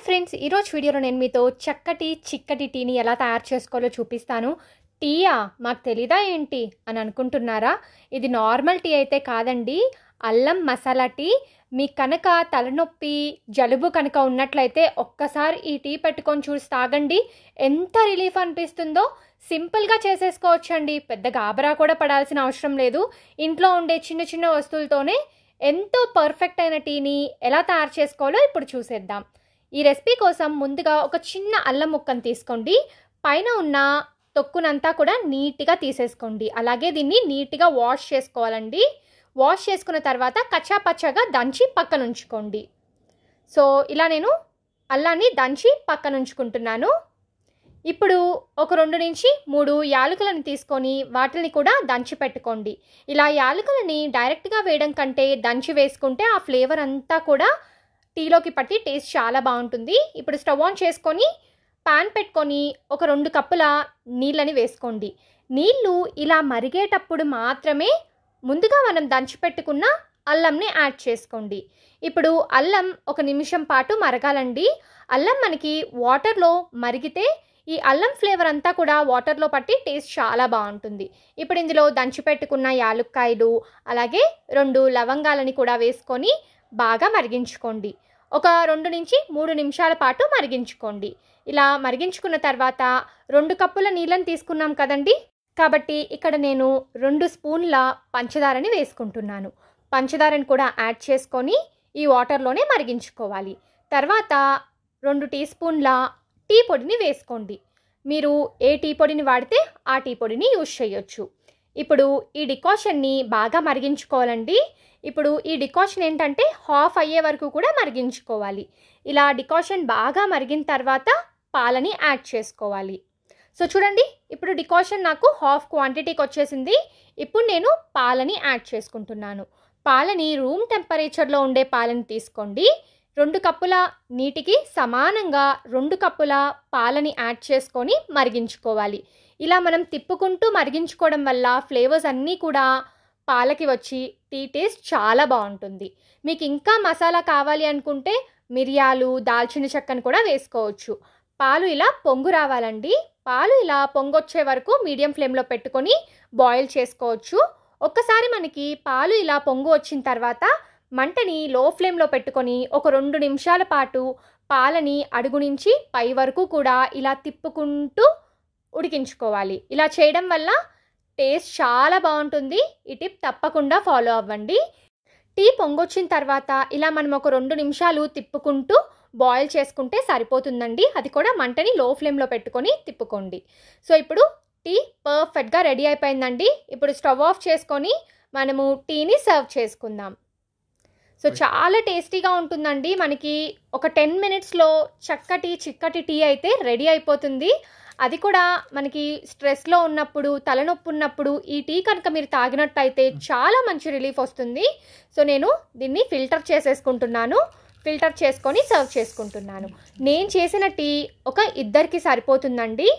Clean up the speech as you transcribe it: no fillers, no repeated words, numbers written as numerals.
Friends, ఈరోజు వీడియోలో నేను మీతో చక్కటి చిక్కటి టీని ఎలా తయారు చేసుకోవాలో చూపిస్తాను. టీయా మాకు తెలీదా ఏంటి అని అనుకుంటున్నారా? ఇది నార్మల్ టీ అయితే కాదండి, అల్లం మసాలా టీ. మీకు కనుక తలనొప్పి జలుబు కనుక ఉన్నట్లయితే ఒక్కసారి ఈ టీ పెట్టుకొని చూసి తాగండి, ఎంత రిలీఫ్ అనిపిస్తుందో. సింపుల్గా చేసేసుకోవచ్చండి, పెద్ద గాబరా కూడా పడాల్సిన అవసరం లేదు. ఇంట్లో ఉండే చిన్న చిన్న వస్తువులతోనే ఎంతో పర్ఫెక్ట్ అయిన టీని ఎలా తయారు చేసుకోవాలో ఇప్పుడు చూసేద్దాం. ఈ రెసిపీ కోసం ముందుగా ఒక చిన్న అల్లం ముక్కను తీసుకోండి. పైన ఉన్న తొక్కునంతా కూడా నీట్గా తీసేసుకోండి. అలాగే దీన్ని నీట్గా వాష్ చేసుకోవాలండి. వాష్ చేసుకున్న తర్వాత కచ్చాపచ్చాగా దంచి పక్కన ఉంచుకోండి. సో ఇలా నేను అల్లాన్ని దంచి పక్కన ఉంచుకుంటున్నాను. ఇప్పుడు ఒక 2 నుంచి 3 యాలకులను తీసుకొని వాటిని కూడా దంచి పెట్టుకోండి. ఇలా యాలకులని డైరెక్ట్గా వేయడం కంటే దంచి వేసుకుంటే ఆ ఫ్లేవర్ అంతా కూడా టీలోకి పట్టి టేస్ట్ చాలా బాగుంటుంది. ఇప్పుడు స్టవ్ ఆన్ చేసుకొని పాన్ పెట్టుకొని ఒక 2 కప్పుల నీళ్ళని వేసుకోండి. నీళ్ళు ఇలా మరిగేటప్పుడు మాత్రమే ముందుగా మనం దంచి పెట్టుకున్న అల్లంని యాడ్ చేసుకోండి. ఇప్పుడు అల్లం 1 నిమిషం పాటు మరగాలండి. అల్లం మనకి వాటర్లో మరిగితే ఈ అల్లం ఫ్లేవర్ అంతా కూడా వాటర్లో పట్టి టేస్ట్ చాలా బాగుంటుంది. ఇప్పుడు ఇందులో దంచి పెట్టుకున్న యాలుక్కాయలు అలాగే 2 లవంగాలని కూడా వేసుకొని బాగా మరిగించుకోండి. ఒక 2 నుంచి 3 నిమిషాల పాటు మరిగించుకోండి. ఇలా మరిగించుకున్న తర్వాత 2 కప్పుల నీళ్ళని తీసుకున్నాం కదండి, కాబట్టి ఇక్కడ నేను 2 స్పూన్ల పంచదారని వేసుకుంటున్నాను. పంచదారని కూడా యాడ్ చేసుకొని ఈ వాటర్లోనే మరిగించుకోవాలి. తర్వాత 2 టీ స్పూన్ల టీ పొడిని వేసుకోండి. మీరు ఏ టీ పొడిని వాడితే ఆ టీ పొడిని యూజ్ చేయొచ్చు. ఇప్పుడు ఈ డికాషన్ని బాగా మరిగించుకోవాలండి. ఇప్పుడు ఈ డికాషన్ ఏంటంటే హాఫ్ అయ్యే వరకు కూడా మరిగించుకోవాలి. ఇలా డికాషన్ బాగా మరిగిన తర్వాత పాలని యాడ్ చేసుకోవాలి. సో చూడండి, ఇప్పుడు డికాషన్ నాకు హాఫ్ క్వాంటిటీకి వచ్చేసింది. ఇప్పుడు నేను పాలని యాడ్ చేసుకుంటున్నాను. పాలని రూమ్ టెంపరేచర్లో ఉండే పాలని తీసుకోండి. 2 కప్పుల నీటికి సమానంగా 2 కప్పుల పాలని యాడ్ చేసుకొని మరిగించుకోవాలి. ఇలా మనం తిప్పుకుంటూ మరిగించుకోవడం వల్ల ఫ్లేవర్స్ అన్నీ కూడా పాలకి వచ్చి టీ టేస్ట్ చాలా బాగుంటుంది. మీకు ఇంకా మసాలా కావాలి అనుకుంటే మిరియాలు, దాల్చిన చెక్కను కూడా వేసుకోవచ్చు. పాలు ఇలా పొంగు రావాలండి. పాలు ఇలా పొంగొచ్చే వరకు మీడియం ఫ్లేమ్లో పెట్టుకొని బాయిల్ చేసుకోవచ్చు. ఒక్కసారి మనకి పాలు ఇలా పొంగు వచ్చిన తర్వాత మంటని లో ఫ్లేమ్లో పెట్టుకొని ఒక 2 నిమిషాల పాటు పాలని అడుగు నుంచి పై వరకు కూడా ఇలా తిప్పుకుంటూ ఉడికించుకోవాలి. ఇలా చేయడం వల్ల టేస్ట్ చాలా బాగుంటుంది. ఈ టిప్ తప్పకుండా ఫాలో అవ్వండి. టీ పొంగొచ్చిన తర్వాత ఇలా మనం ఒక 2 నిమిషాలు తిప్పుకుంటూ బాయిల్ చేసుకుంటే సరిపోతుందండి. అది కూడా మంటని లో ఫ్లేమ్లో పెట్టుకొని తిప్పుకోండి. సో ఇప్పుడు టీ పర్ఫెక్ట్గా రెడీ అయిపోయిందండి. ఇప్పుడు స్టవ్ ఆఫ్ చేసుకొని మనము టీని సర్వ్ చేసుకుందాం. సో చాలా టేస్టీగా ఉంటుందండి. మనకి ఒక 10 మినిట్స్లో చక్కటి చిక్కటి టీ అయితే రెడీ అయిపోతుంది. అది కూడా మనకి స్ట్రెస్లో ఉన్నప్పుడు, తలనొప్పి ఉన్నప్పుడు ఈ టీ కనుక మీరు తాగినట్టయితే చాలా మంచి రిలీఫ్ వస్తుంది. సో నేను దీన్ని ఫిల్టర్ చేసేసుకుంటున్నాను. ఫిల్టర్ చేసుకొని సర్వ్ చేసుకుంటున్నాను. నేను చేసిన టీ ఒక 2కి సరిపోతుందండి.